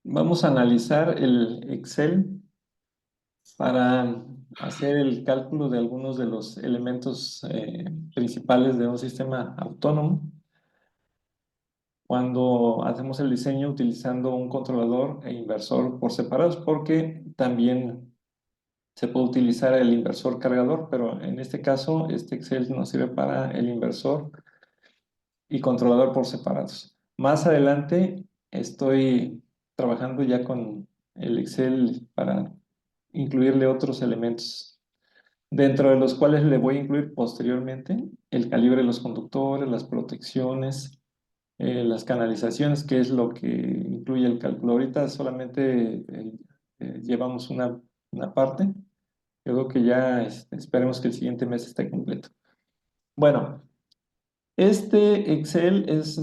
Vamos a analizar el Excel para hacer el cálculo de algunos de los elementos principales de un sistema autónomo. Cuando hacemos el diseño utilizando un controlador e inversor por separados, porque también se puede utilizar el inversor cargador, pero en este caso, este Excel nos sirve para el inversor y controlador por separados. Más adelante estoy trabajando ya con el Excel para incluirle otros elementos, dentro de los cuales le voy a incluir posteriormente el calibre de los conductores, las protecciones, las canalizaciones, que es lo que incluye el cálculo. Ahorita solamente llevamos una parte. Yo creo que ya esperemos que el siguiente mes esté completo. Bueno, este Excel es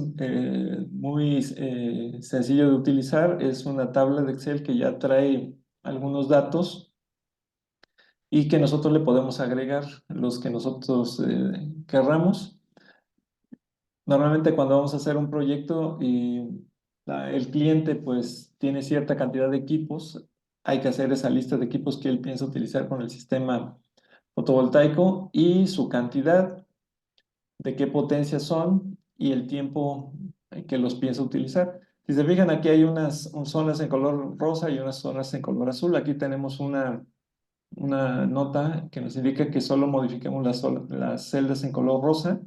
muy sencillo de utilizar. Es una tabla de Excel que ya trae algunos datos y que nosotros le podemos agregar los que nosotros querramos. Normalmente cuando vamos a hacer un proyecto y el cliente pues tiene cierta cantidad de equipos, hay que hacer esa lista de equipos que él piensa utilizar con el sistema fotovoltaico y su cantidad, de qué potencia son y el tiempo que los piensa utilizar. Si se fijan, aquí hay unas zonas en color rosa y unas zonas en color azul. Aquí tenemos una nota que nos indica que solo modifiquemos las celdas en color rosa.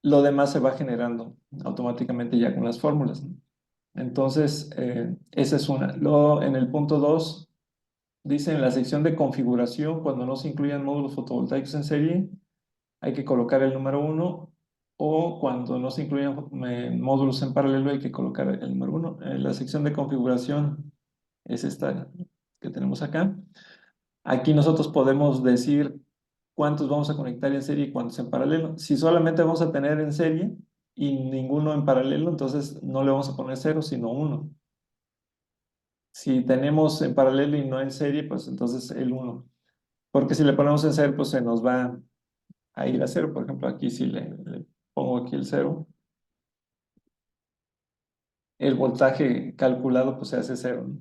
Lo demás se va generando automáticamente ya con las fórmulas, ¿no? Entonces, esa es una. Luego, en el punto 2, dice en la sección de configuración, cuando no se incluyan módulos fotovoltaicos en serie, hay que colocar el número 1, o cuando no se incluyan módulos en paralelo, hay que colocar el número 1. La sección de configuración es esta que tenemos acá. Aquí nosotros podemos decir cuántos vamos a conectar en serie y cuántos en paralelo. Si solamente vamos a tener en serie y ninguno en paralelo, entonces no le vamos a poner 0, sino 1. Si tenemos en paralelo y no en serie, pues entonces el 1. Porque si le ponemos en serie, pues se nos va a ir a 0. Por ejemplo, aquí si le pongo aquí el 0, el voltaje calculado pues se hace 0, ¿no?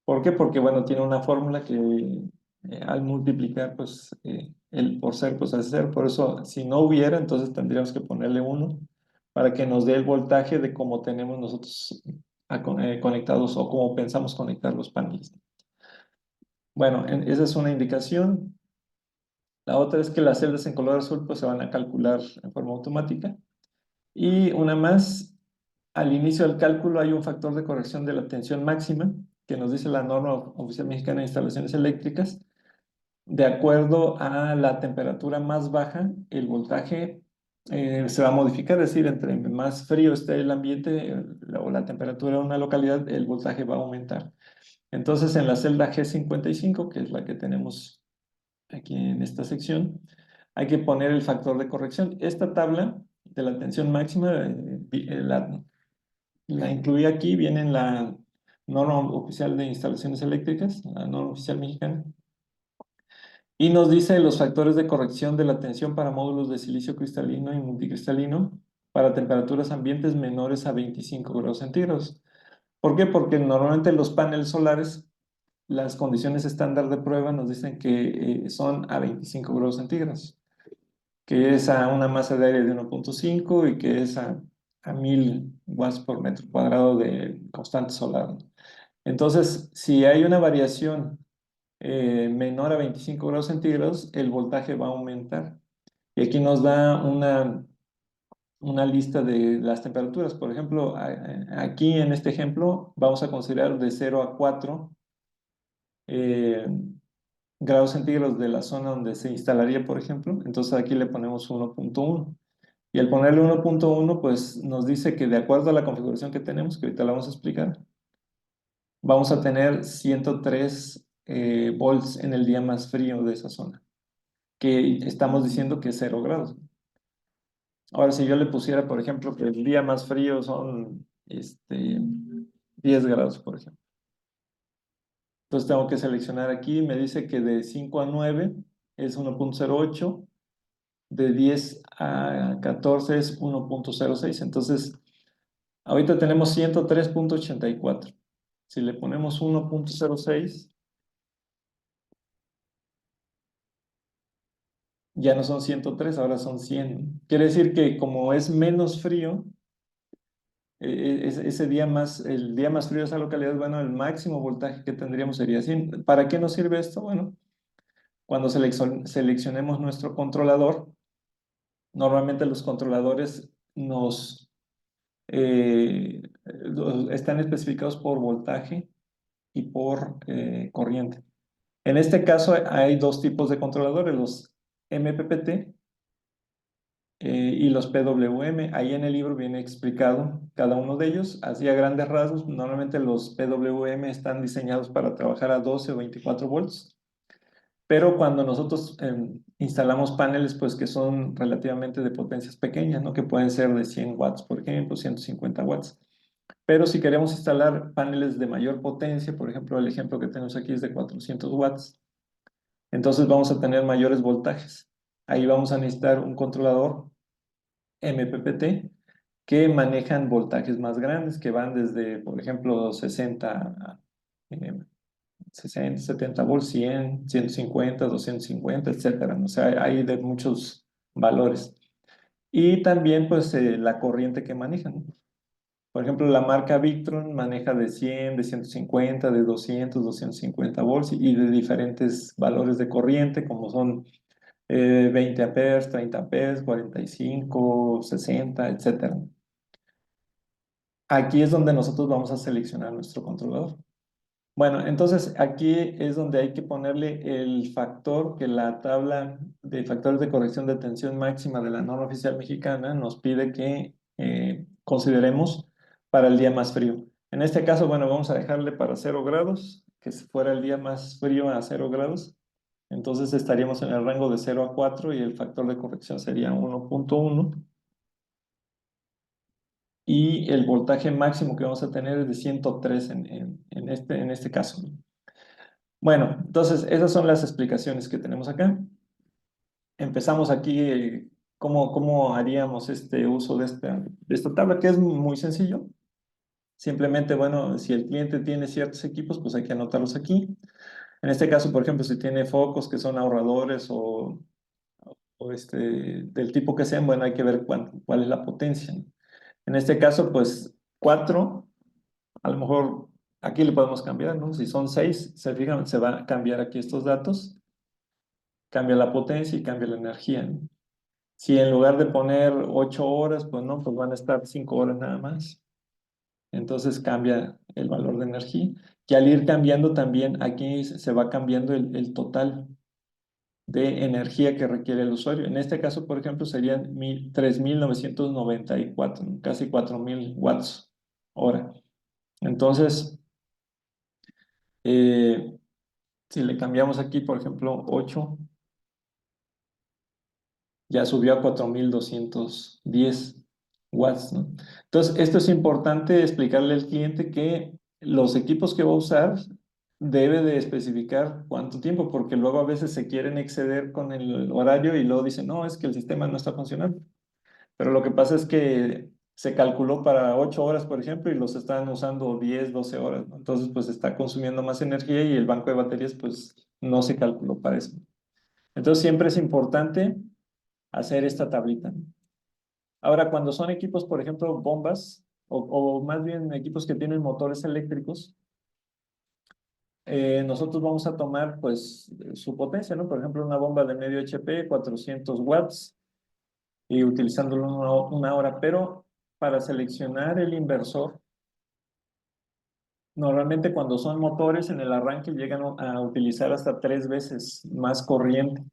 ¿Por qué? Porque, bueno, tiene una fórmula que al multiplicar, pues, el por ser, pues hace 0. Por eso, si no hubiera, entonces tendríamos que ponerle 1 para que nos dé el voltaje de cómo tenemos nosotros conectados o cómo pensamos conectar los paneles. Bueno, esa es una indicación. La otra es que las celdas en color azul, pues, se van a calcular en forma automática. Y una más, al inicio del cálculo hay un factor de corrección de la tensión máxima, que nos dice la norma oficial mexicana de instalaciones eléctricas. De acuerdo a la temperatura más baja, el voltaje se va a modificar, es decir, entre más frío esté el ambiente o la temperatura de una localidad, el voltaje va a aumentar. Entonces, en la celda G55, que es la que tenemos aquí en esta sección, hay que poner el factor de corrección. Esta tabla de la tensión máxima la incluí aquí, viene en la norma oficial de instalaciones eléctricas, la norma oficial mexicana. Y nos dice los factores de corrección de la tensión para módulos de silicio cristalino y multicristalino para temperaturas ambientes menores a 25 grados centígrados. ¿Por qué? Porque normalmente los paneles solares, las condiciones estándar de prueba nos dicen que son a 25 grados centígrados, que es a una masa de aire de 1.5 y que es a 1000 watts por metro cuadrado de constante solar, ¿no? Entonces, si hay una variación menor a 25 grados centígrados, el voltaje va a aumentar. Y aquí nos da una lista de las temperaturas. Por ejemplo, aquí en este ejemplo vamos a considerar de 0 a 4 eh, grados centígrados de la zona donde se instalaría, por ejemplo. Entonces aquí le ponemos 1.1. Y al ponerle 1.1, pues nos dice que de acuerdo a la configuración que tenemos, que ahorita la vamos a explicar, vamos a tener 103 volts en el día más frío de esa zona, que estamos diciendo que es 0 grados. Ahora, si yo le pusiera, por ejemplo, que el día más frío son 10 grados, por ejemplo. Entonces tengo que seleccionar aquí, me dice que de 5 a 9 es 1.08, de 10 a 14 es 1.06. Entonces, Ahorita tenemos 103.84. Si le ponemos 1.06, ya no son 103, ahora son 100. Quiere decir que como es menos frío, el día más frío de esa localidad, bueno, el máximo voltaje que tendríamos sería 100. ¿Para qué nos sirve esto? Bueno, cuando seleccionemos nuestro controlador, normalmente los controladores están especificados por voltaje y por corriente. En este caso hay dos tipos de controladores, los MPPT y los PWM. Ahí en el libro viene explicado cada uno de ellos. Así a grandes rasgos, normalmente los PWM están diseñados para trabajar a 12 o 24 volts. Pero cuando nosotros instalamos paneles, pues que son relativamente de potencias pequeñas, ¿no? Que pueden ser de 100 watts, por ejemplo, 150 watts. Pero si queremos instalar paneles de mayor potencia, por ejemplo, el ejemplo que tenemos aquí es de 400 watts, entonces vamos a tener mayores voltajes. Ahí vamos a necesitar un controlador MPPT que manejan voltajes más grandes, que van desde, por ejemplo, 60, 70 volts, 100, 150, 250, etcétera. O sea, hay de muchos valores. Y también, pues, la corriente que manejan, ¿no? Por ejemplo, la marca Victron maneja de 100, de 150, de 200, 250 volts y de diferentes valores de corriente, como son 20 amperes, 30 amperes, 45, 60, etcétera. Aquí es donde nosotros vamos a seleccionar nuestro controlador. Bueno, entonces aquí es donde hay que ponerle el factor que la tabla de factores de corrección de tensión máxima de la norma oficial mexicana nos pide que consideremos para el día más frío. En este caso, bueno, vamos a dejarle para 0 grados, que si fuera el día más frío a 0 grados. Entonces estaríamos en el rango de 0 a 4 y el factor de corrección sería 1.1. Y el voltaje máximo que vamos a tener es de 103 en este caso, ¿no? Bueno, entonces esas son las explicaciones que tenemos acá. Empezamos aquí, cómo haríamos este uso de esta tabla, que es muy sencillo. Simplemente, bueno, si el cliente tiene ciertos equipos, pues hay que anotarlos aquí. En este caso, por ejemplo, si tiene focos que son ahorradores o del tipo que sean, bueno, hay que ver cuál es la potencia, ¿no? En este caso, pues 4, a lo mejor aquí le podemos cambiar, ¿no? Si son 6, se fijan, se va a cambiar aquí estos datos, cambia la potencia y cambia la energía, ¿no? Si en lugar de poner 8 horas, pues no, pues van a estar 5 horas nada más. Entonces cambia el valor de energía. Y al ir cambiando también, aquí se va cambiando el total de energía que requiere el usuario. En este caso, por ejemplo, serían 3.994, ¿no? Casi 4.000 watts hora. Entonces, eh, si le cambiamos aquí, por ejemplo, 8, ya subió a 4.210 watts, ¿no? Entonces, esto es importante explicarle al cliente que los equipos que va a usar debe de especificar cuánto tiempo, porque luego a veces se quieren exceder con el horario y luego dicen, no, es que el sistema no está funcionando. Pero lo que pasa es que se calculó para 8 horas, por ejemplo, y los están usando 10, 12 horas, ¿no? Entonces, pues está consumiendo más energía y el banco de baterías, pues no se calculó para eso. Entonces, siempre es importante hacer esta tablita, ¿no? Ahora, cuando son equipos, por ejemplo, bombas, o más bien equipos que tienen motores eléctricos, nosotros vamos a tomar, pues, su potencia, ¿no? Por ejemplo, una bomba de medio HP, 400 watts, y utilizándolo una hora, pero para seleccionar el inversor, normalmente cuando son motores en el arranque llegan a utilizar hasta 3 veces más corriente.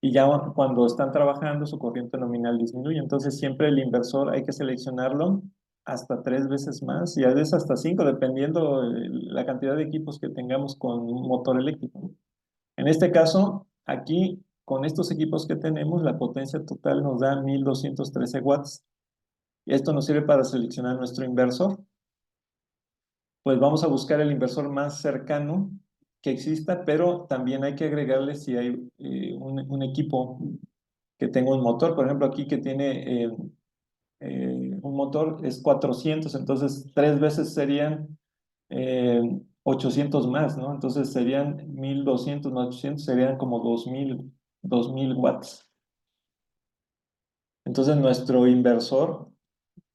Y ya cuando están trabajando, su corriente nominal disminuye. Entonces, siempre el inversor hay que seleccionarlo hasta 3 veces más y a veces hasta 5, dependiendo la cantidad de equipos que tengamos con un motor eléctrico. En este caso, aquí, con estos equipos que tenemos, la potencia total nos da 1.213 watts. Esto nos sirve para seleccionar nuestro inversor. Pues vamos a buscar el inversor más cercano que exista, pero también hay que agregarle si hay un equipo que tenga un motor, por ejemplo, aquí que tiene un motor es 400, entonces 3 veces serían 800 más, ¿no? Entonces serían 1200 más 800, serían como 2000 watts. Entonces nuestro inversor,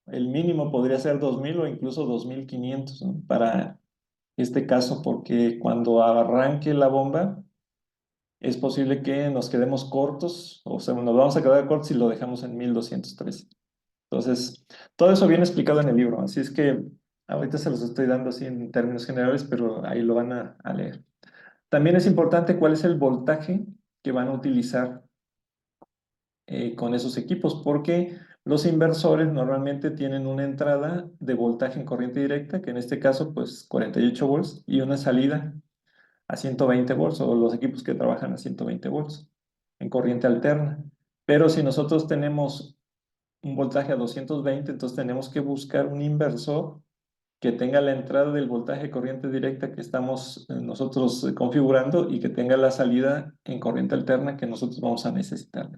el mínimo podría ser 2000 o incluso 2500, ¿no? Para este caso, porque cuando arranque la bomba, es posible que nos quedemos cortos, o sea, nos vamos a quedar cortos si lo dejamos en 1213. Entonces, todo eso viene explicado en el libro, así es que ahorita se los estoy dando así en términos generales, pero ahí lo van a leer. También es importante cuál es el voltaje que van a utilizar con esos equipos, porque los inversores normalmente tienen una entrada de voltaje en corriente directa, que en este caso, pues 48 volts, y una salida a 120 volts, o los equipos que trabajan a 120 volts en corriente alterna. Pero si nosotros tenemos un voltaje a 220, entonces tenemos que buscar un inversor que tenga la entrada del voltaje de corriente directa que estamos nosotros configurando y que tenga la salida en corriente alterna que nosotros vamos a necesitar.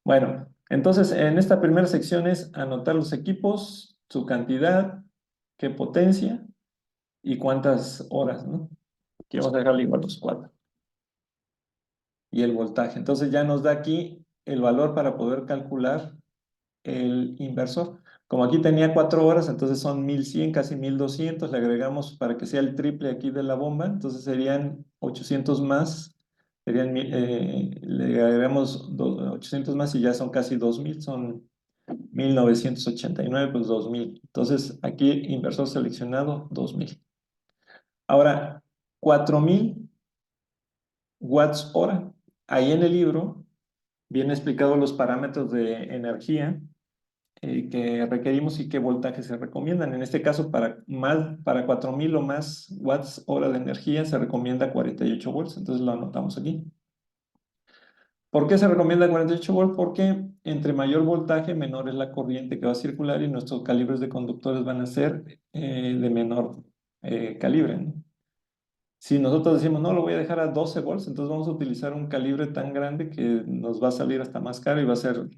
Bueno, entonces en esta primera sección es anotar los equipos, su cantidad, qué potencia y cuántas horas, ¿no? Aquí vamos a dejarle igual los cuatro. Y el voltaje. Entonces ya nos da aquí el valor para poder calcular el inversor. Como aquí tenía 4 horas, entonces son 1100, casi 1200. Le agregamos para que sea el triple aquí de la bomba, entonces serían 800 más. Le agregamos 800 más y ya son casi 2000, son 1989, pues 2000. Entonces aquí inversor seleccionado 2000. Ahora, 4000 watts hora. Ahí en el libro viene explicado los parámetros de energía que requerimos y qué voltaje se recomiendan. En este caso, para 4000 o más watts hora de energía se recomienda 48 volts, entonces lo anotamos aquí. ¿Por qué se recomienda 48 volts? Porque entre mayor voltaje, menor es la corriente que va a circular y nuestros calibres de conductores van a ser de menor calibre, ¿no? Si nosotros decimos, no, lo voy a dejar a 12 volts, entonces vamos a utilizar un calibre tan grande que nos va a salir hasta más caro y va a ser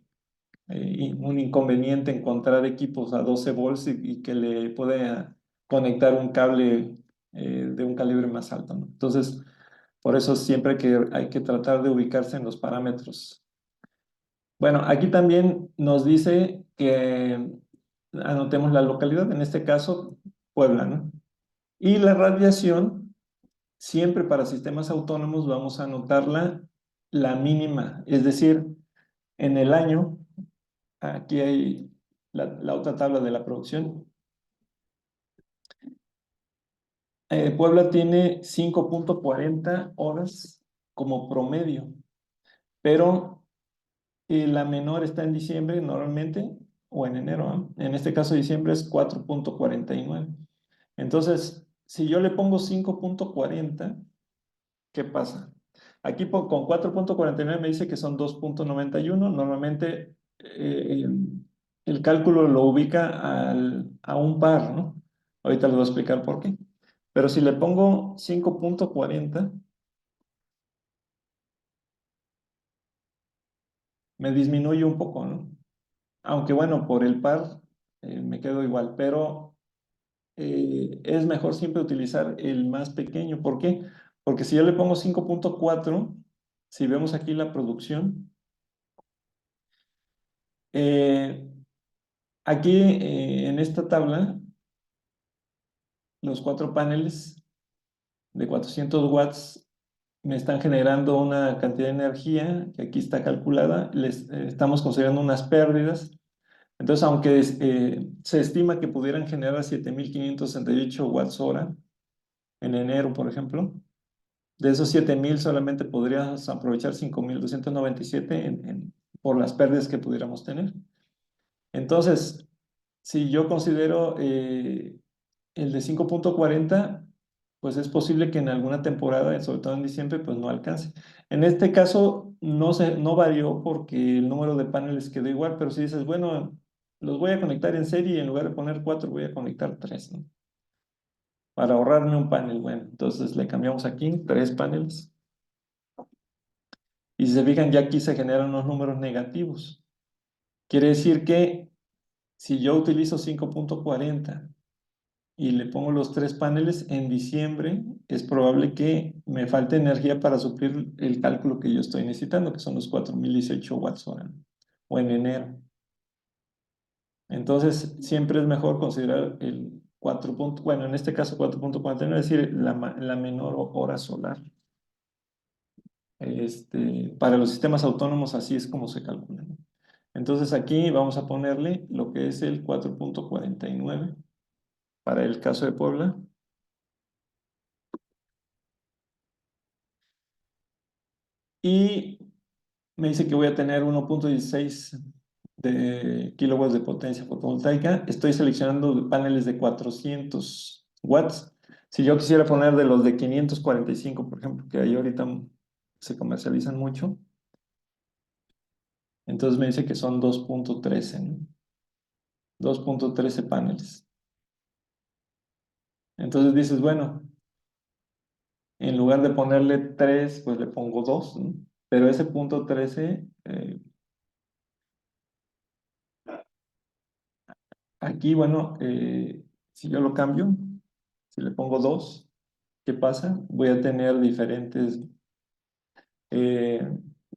un inconveniente encontrar equipos a 12 volts y que le pueda conectar un cable de un calibre más alto, ¿no? Entonces, por eso siempre hay que tratar de ubicarse en los parámetros. Bueno, aquí también nos dice que anotemos la localidad, en este caso, Puebla, ¿no? Y la radiación, siempre para sistemas autónomos vamos a anotarla la mínima, es decir, en el año. Aquí hay la otra tabla de la producción. Puebla tiene 5.40 horas como promedio, pero la menor está en diciembre normalmente o en enero, ¿no? En este caso diciembre es 4.49. Entonces, si yo le pongo 5.40, ¿qué pasa? Aquí con 4.49 me dice que son 2.91. Normalmente el cálculo lo ubica a un par, ¿no? Ahorita les voy a explicar por qué. Pero si le pongo 5.40, me disminuye un poco, ¿no? Aunque bueno, por el par me quedo igual, pero es mejor siempre utilizar el más pequeño. ¿Por qué? Porque si yo le pongo 5.4, si vemos aquí la producción, eh, aquí en esta tabla, los 4 paneles de 400 watts me están generando una cantidad de energía que aquí está calculada. Estamos considerando unas pérdidas. Entonces, aunque se estima que pudieran generar 7568 watts hora en enero, por ejemplo, de esos 7000 solamente podríamos aprovechar 5297 por las pérdidas que pudiéramos tener. Entonces, si yo considero el de 5.40, pues es posible que en alguna temporada, sobre todo en diciembre, pues no alcance. En este caso no varió porque el número de paneles quedó igual, pero si dices, bueno, los voy a conectar en serie y en lugar de poner 4 voy a conectar 3, ¿no? Para ahorrarme un panel, bueno, entonces le cambiamos aquí 3 paneles. Y si se fijan, ya aquí se generan unos números negativos. Quiere decir que Si yo utilizo 5.40 y le pongo los tres paneles en diciembre, es probable que me falte energía para suplir el cálculo que yo estoy necesitando, que son los 4018 watts hora, ¿no? O en enero. Entonces, siempre es mejor considerar el 4 bueno, en este caso 4.49, es decir, la menor hora solar. Para los sistemas autónomos así es como se calcula, ¿no? Entonces aquí vamos a ponerle lo que es el 4.49 para el caso de Puebla. Y me dice que voy a tener 1.16 de kilowatts de potencia fotovoltaica. Estoy seleccionando paneles de 400 watts. Si yo quisiera poner de los de 545, por ejemplo, que ahí ahorita se comercializan mucho, entonces me dice que son 2.13, ¿no? 2.13 paneles. Entonces dices, bueno, en lugar de ponerle 3, pues le pongo 2, ¿no? Pero ese punto 13, aquí, bueno, si yo lo cambio, si le pongo 2, ¿qué pasa? Voy a tener diferentes eh,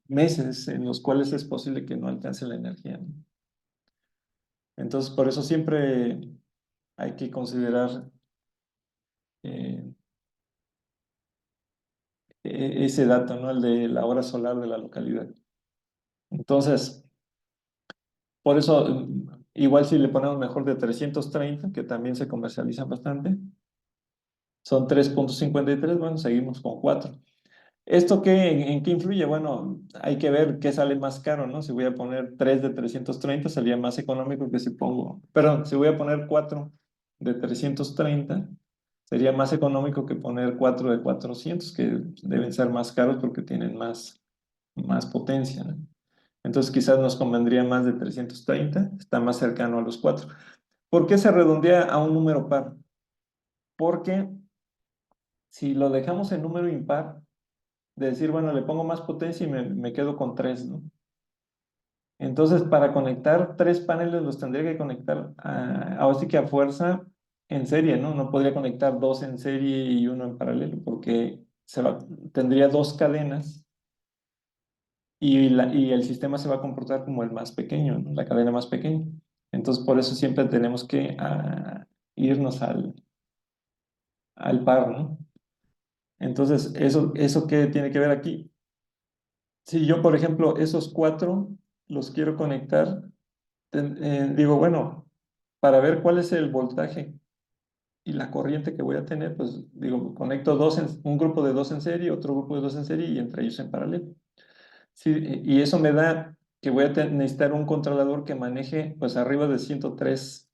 meses en los cuales es posible que no alcance la energía, ¿no? Entonces, por eso siempre hay que considerar eh, ese dato, ¿no? El de la hora solar de la localidad. Entonces, por eso, igual si le ponemos mejor de 330, que también se comercializan bastante, son 3.53, bueno, seguimos con 4. ¿Esto qué, en qué influye? Bueno, hay que ver qué sale más caro, ¿no? Si voy a poner 3 de 330, sería más económico que si pongo, perdón, si voy a poner 4 de 330, sería más económico que poner 4 de 400, que deben ser más caros porque tienen más potencia, ¿no? Entonces quizás nos convendría más de 330, está más cercano a los 4. ¿Por qué se redondea a un número par? Porque si lo dejamos en número impar, de decir, bueno, le pongo más potencia y me quedo con 3, ¿no? Entonces, para conectar tres paneles los tendría que conectar ahora sí que a fuerza en serie, ¿no? No podría conectar dos en serie y uno en paralelo porque tendría dos cadenas y el sistema se va a comportar como el más pequeño, ¿no? La cadena más pequeña. Entonces, por eso siempre tenemos que irnos al par, ¿no? Entonces, ¿eso qué tiene que ver aquí? Si yo, por ejemplo, esos cuatro los quiero conectar, digo, bueno, para ver cuál es el voltaje y la corriente que voy a tener, pues digo, conecto un grupo de dos en serie, otro grupo de dos en serie y entre ellos en paralelo. Sí, y eso me da que voy a necesitar un controlador que maneje pues arriba de 103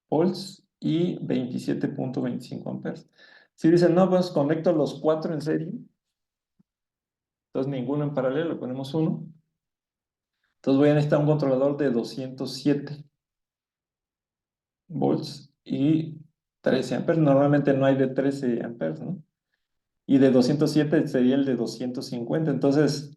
volts y 27.25 amperes. Si dicen, no, pues conecto los cuatro en serie, entonces ninguno en paralelo, le ponemos uno. Entonces voy a necesitar un controlador de 207 volts y 13 amperes. Normalmente no hay de 13 amperes, ¿no? Y de 207 sería el de 250. Entonces,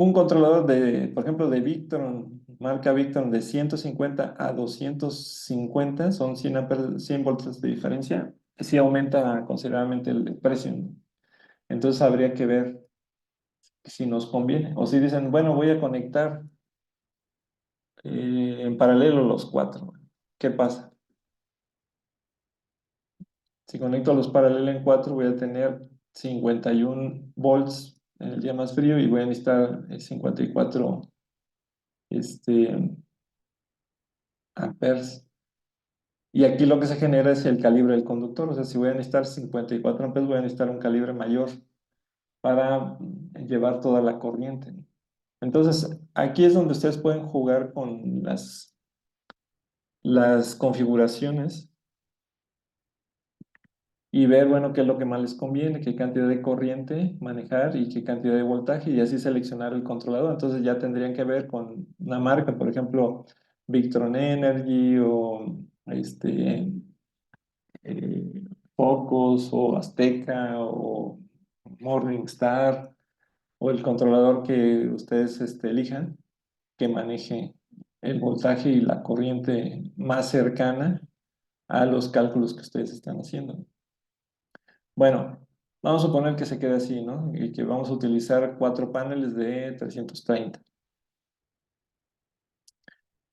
un controlador por ejemplo, de Victron, marca Victron, de 150 a 250, son 100 amperes, 100 voltios de diferencia, sí aumenta considerablemente el precio, ¿no? Entonces habría que ver si nos conviene. O si dicen, bueno, voy a conectar en paralelo los cuatro. ¿Qué pasa? Si conecto los paralelos en 4, voy a tener 51 volts en el día más frío y voy a necesitar 54 este, amperes. Y aquí lo que se genera es el calibre del conductor. O sea, si voy a necesitar 54 amperes, voy a necesitar un calibre mayor para llevar toda la corriente. Entonces, aquí es donde ustedes pueden jugar con las configuraciones y ver, bueno, qué es lo que más les conviene, qué cantidad de corriente manejar y qué cantidad de voltaje y así seleccionar el controlador. Entonces ya tendrían que ver con una marca, por ejemplo, Victron Energy o eh, Focus o Azteca o Morningstar o el controlador que ustedes elijan que maneje. el voltaje y la corriente más cercana a los cálculos que ustedes están haciendo. Bueno, vamos a suponer que se quede así, ¿no? Y que vamos a utilizar 4 paneles de 330.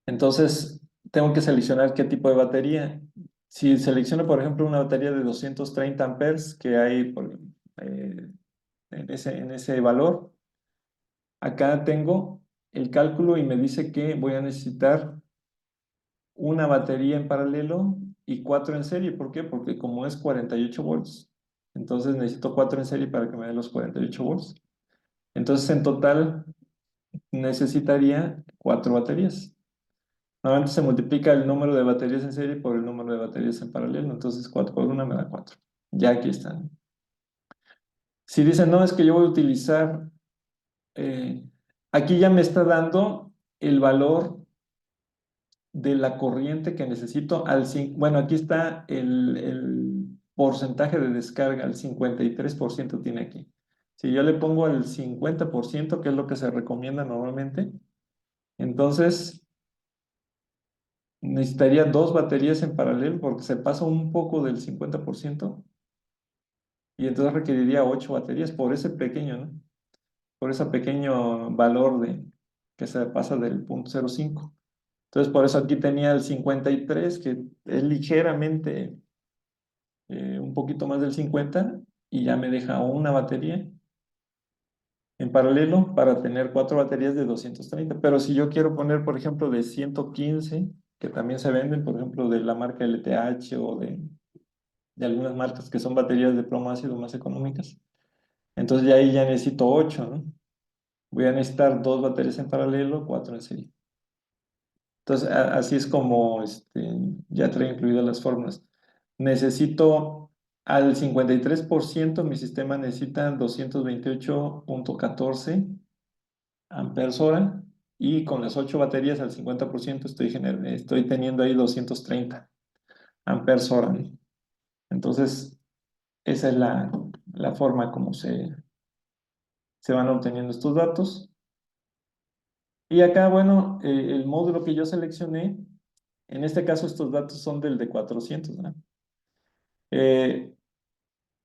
Entonces, tengo que seleccionar qué tipo de batería. Si selecciono, por ejemplo, una batería de 230 amperes que hay eh, en ese valor, acá tengo el cálculo y me dice que voy a necesitar una batería en paralelo y 4 en serie. ¿Por qué? Porque como es 48 volts, entonces necesito 4 en serie para que me dé los 48 volts. Entonces, en total, necesitaría 4 baterías. Normalmente se multiplica el número de baterías en serie por el número de baterías en paralelo. Entonces, 4 por 1 me da 4. Ya aquí están. Si dicen, no, es que yo voy a utilizar, eh, aquí ya me está dando el valor de la corriente que necesito bueno, aquí está el porcentaje de descarga, el 53% tiene aquí. Si yo le pongo el 50%, que es lo que se recomienda normalmente, entonces necesitaría 2 baterías en paralelo porque se pasa un poco del 50% y entonces requeriría 8 baterías por ese pequeño, ¿no? Por ese pequeño valor que se pasa del 0.05. Entonces, por eso aquí tenía el 53, que es ligeramente un poquito más del 50, y ya me deja una batería en paralelo para tener 4 baterías de 230. Pero si yo quiero poner, por ejemplo, de 115, que también se venden, por ejemplo, de la marca LTH o de algunas marcas que son baterías de plomo ácido más económicas, entonces ya ahí ya necesito 8, ¿no? Voy a necesitar 2 baterías en paralelo, 4 en serie. Entonces, así es como ya trae incluidas las fórmulas. Necesito al 53%, mi sistema necesita 228.14 amperes hora, y con las 8 baterías al 50% estoy teniendo ahí 230 amperes hora, ¿no? Entonces, esa es la forma como se van obteniendo estos datos. Y acá, bueno, el módulo que yo seleccioné, en este caso estos datos son del de 400, ¿no? Eh,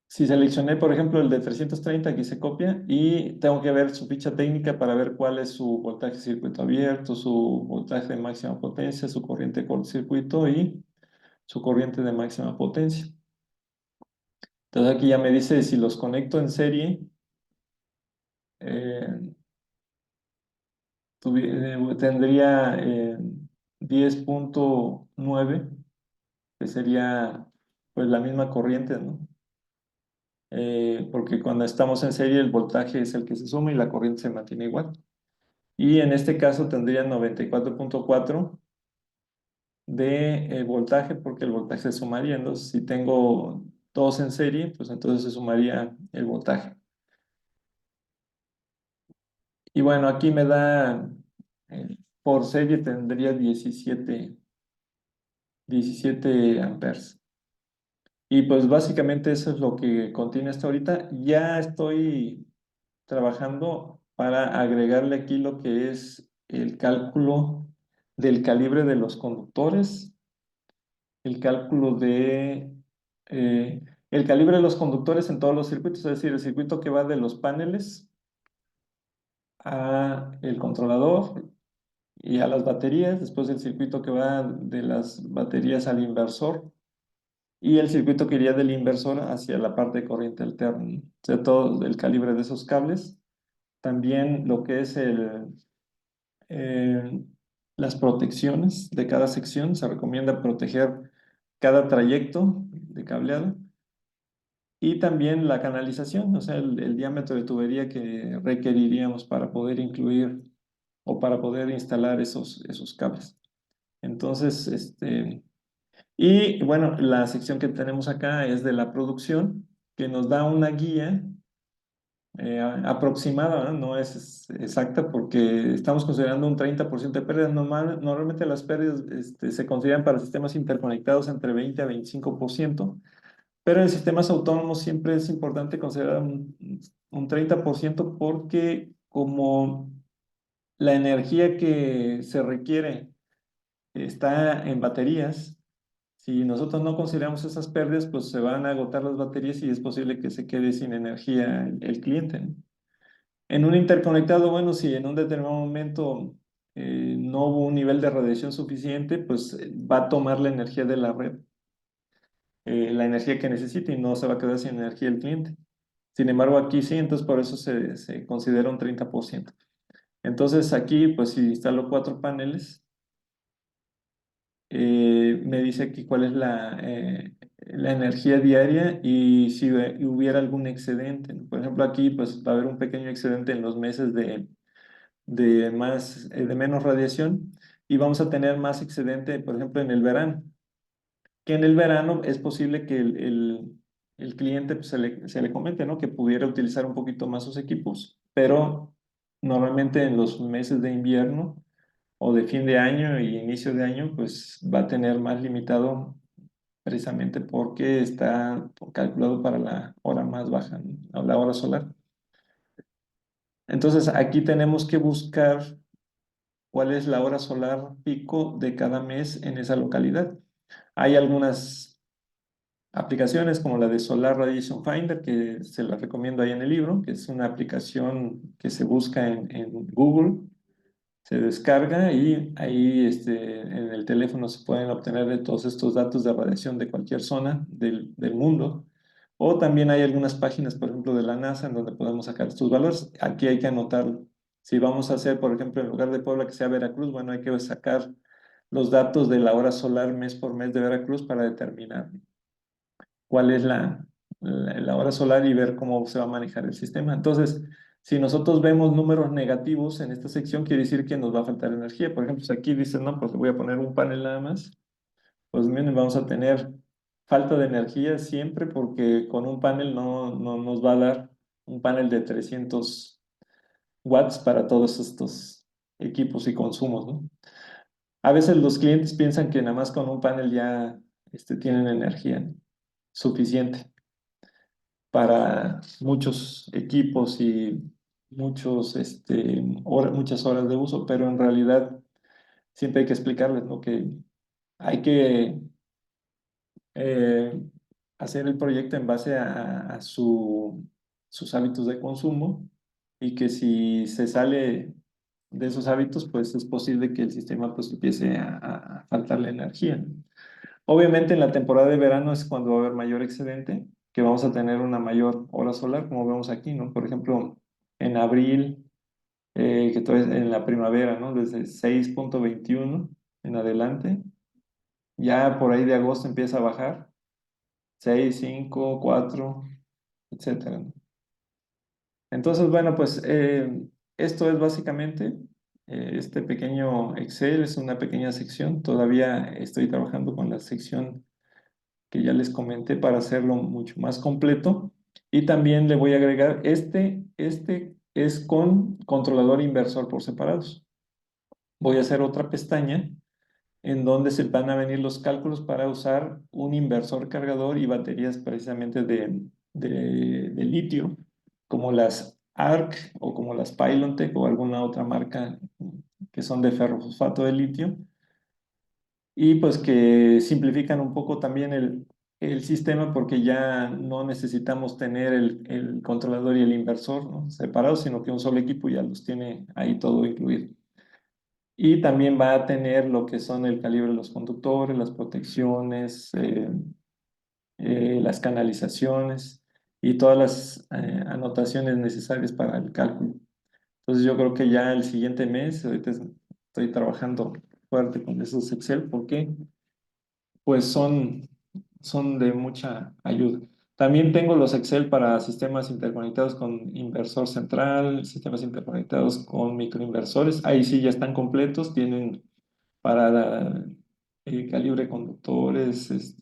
si seleccioné, por ejemplo, el de 330, aquí se copia y tengo que ver su ficha técnica para ver cuál es su voltaje circuito abierto, su voltaje de máxima potencia, su corriente cortocircuito y su corriente de máxima potencia. Entonces aquí ya me dice si los conecto en serie, eh, tendría 10.9, que sería pues la misma corriente, ¿no? Porque cuando estamos en serie el voltaje es el que se suma y la corriente se mantiene igual. Y en este caso tendría 94.4 de voltaje porque el voltaje se sumaría. Entonces, si tengo dos en serie, pues entonces se sumaría el voltaje. Y bueno, aquí me da, por serie tendría 17 amperes. Y pues básicamente eso es lo que contiene hasta ahorita. Ya estoy trabajando para agregarle aquí lo que es el cálculo del calibre de los conductores, el cálculo eh, el calibre de los conductores en todos los circuitos, es decir, el circuito que va de los paneles a el controlador y a las baterías, después el circuito que va de las baterías al inversor y el circuito que iría del inversor hacia la parte de corriente alterna, ¿no? O sea, todo el calibre de esos cables. También lo que es eh, las protecciones de cada sección. Se recomienda proteger cada trayecto de cableado y también la canalización, o sea, el diámetro de tubería que requeriríamos para poder incluir o para poder instalar esos cables. Entonces, y bueno, la sección que tenemos acá es de la producción, que nos da una guía aproximada, ¿no? No es exacta porque estamos considerando un 30% de pérdidas. Normalmente las pérdidas se consideran para sistemas interconectados entre 20 a 25%, pero en sistemas autónomos siempre es importante considerar un 30% porque como la energía que se requiere está en baterías. Si nosotros no consideramos esas pérdidas, pues se van a agotar las baterías y es posible que se quede sin energía el cliente, ¿no? En un interconectado, bueno, si en un determinado momento no hubo un nivel de radiación suficiente, pues va a tomar la energía de la red, la energía que necesita y no se va a quedar sin energía el cliente. Sin embargo, aquí sí, entonces por eso se considera un 30%. Entonces aquí, pues si instalo 4 paneles, me dice aquí cuál es la energía diaria y si hubiera algún excedente, ¿no? Por ejemplo, aquí pues va a haber un pequeño excedente en los meses de menos radiación y vamos a tener más excedente, por ejemplo, en el verano, que en el verano es posible que el cliente pues, se le comente, ¿no? Que pudiera utilizar un poquito más sus equipos, pero normalmente en los meses de invierno o de fin de año y inicio de año, pues va a tener más limitado precisamente porque está calculado para la hora más baja, ¿no? La hora solar. Entonces aquí tenemos que buscar cuál es la hora solar pico de cada mes en esa localidad. Hay algunas aplicaciones como la de Solar Radiation Finder, que se la recomiendo ahí en el libro, que es una aplicación que se busca en Google, se descarga y ahí en el teléfono se pueden obtener de todos estos datos de radiación de cualquier zona del mundo. O también hay algunas páginas, por ejemplo, de la NASA, en donde podemos sacar estos valores. Aquí hay que anotarlo. Si vamos a hacer, por ejemplo, en lugar de Puebla que sea Veracruz, bueno, hay que sacar los datos de la hora solar mes por mes de Veracruz para determinar cuál es la hora solar y ver cómo se va a manejar el sistema. Entonces, si nosotros vemos números negativos en esta sección, quiere decir que nos va a faltar energía. Por ejemplo, si aquí dice, no, pues le voy a poner un panel nada más, pues miren, vamos a tener falta de energía siempre porque con un panel no nos va a dar un panel de 300 watts para todos estos equipos y consumos, ¿no? A veces los clientes piensan que nada más con un panel ya tienen energía suficiente para muchos equipos y muchas horas de uso, pero en realidad siempre hay que explicarles, ¿no? Que hay que eh, hacer el proyecto en base a sus hábitos de consumo y que si se sale de esos hábitos, pues es posible que el sistema pues empiece a faltarle energía, ¿no? Obviamente en la temporada de verano es cuando va a haber mayor excedente, que vamos a tener una mayor hora solar, como vemos aquí, ¿no? Por ejemplo, en abril, que todavía en la primavera, ¿no? Desde 6,21 en adelante, ya por ahí de agosto empieza a bajar, 6, 5, 4, etcétera, ¿no? Entonces, bueno, pues esto es básicamente este pequeño Excel, es una pequeña sección, todavía estoy trabajando con la sección que ya les comenté para hacerlo mucho más completo. Y también le voy a agregar, este es con controlador e inversor por separados. Voy a hacer otra pestaña en donde se van a venir los cálculos para usar un inversor cargador y baterías precisamente de litio, como las ARC o como las Pylontech o alguna otra marca que son de ferrofosfato de litio y pues que simplifican un poco también el sistema porque ya no necesitamos tener el controlador y el inversor, ¿no? Separados, sino que un solo equipo ya los tiene ahí todo incluido. Y también va a tener lo que son el calibre de los conductores, las protecciones, las canalizaciones y todas las anotaciones necesarias para el cálculo. Entonces yo creo que ya el siguiente mes, ahorita estoy trabajando fuerte con esos Excel porque pues son de mucha ayuda. También tengo los Excel para sistemas interconectados con inversor central, sistemas interconectados con microinversores. Ahí sí ya están completos, tienen para calibre de conductores,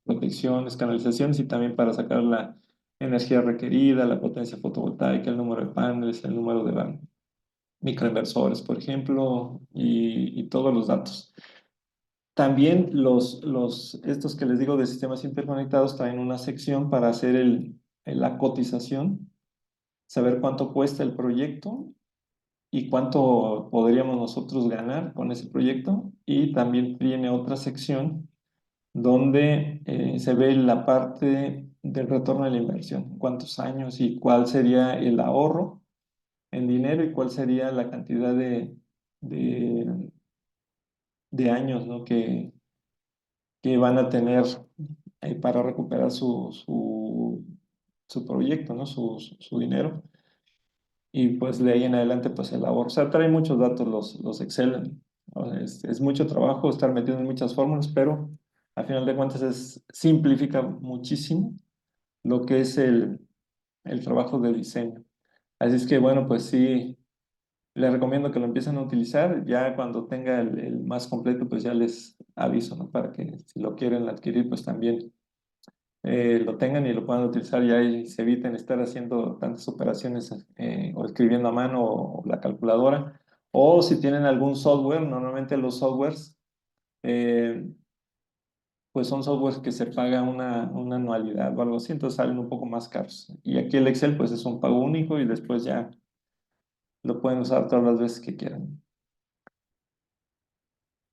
protecciones, canalizaciones y también para sacar la energía requerida, la potencia fotovoltaica, el número de paneles, el número de microinversores, por ejemplo, y todos los datos. También estos que les digo de sistemas interconectados traen una sección para hacer la cotización, saber cuánto cuesta el proyecto y cuánto podríamos nosotros ganar con ese proyecto. Y también tiene otra sección donde se ve la parte del retorno de la inversión, cuántos años y cuál sería el ahorro en dinero y cuál sería la cantidad de, de años, ¿no? que van a tener para recuperar su proyecto, ¿no? Su dinero. Y pues de ahí en adelante, pues el ahorro. O sea, trae muchos datos los Excel. O sea, es mucho trabajo estar metido en muchas fórmulas, pero al final de cuentas simplifica muchísimo lo que es el trabajo de diseño. Así es que bueno, pues sí, les recomiendo que lo empiecen a utilizar. Ya cuando tenga el más completo, pues ya les aviso, ¿no? Para que si lo quieren adquirir, pues también lo tengan y lo puedan utilizar ya y se eviten estar haciendo tantas operaciones o escribiendo a mano o la calculadora. O si tienen algún software, normalmente los softwares, eh, pues son softwares que se paga una anualidad o algo así, entonces salen un poco más caros. Y aquí el Excel, pues es un pago único y después ya lo pueden usar todas las veces que quieran.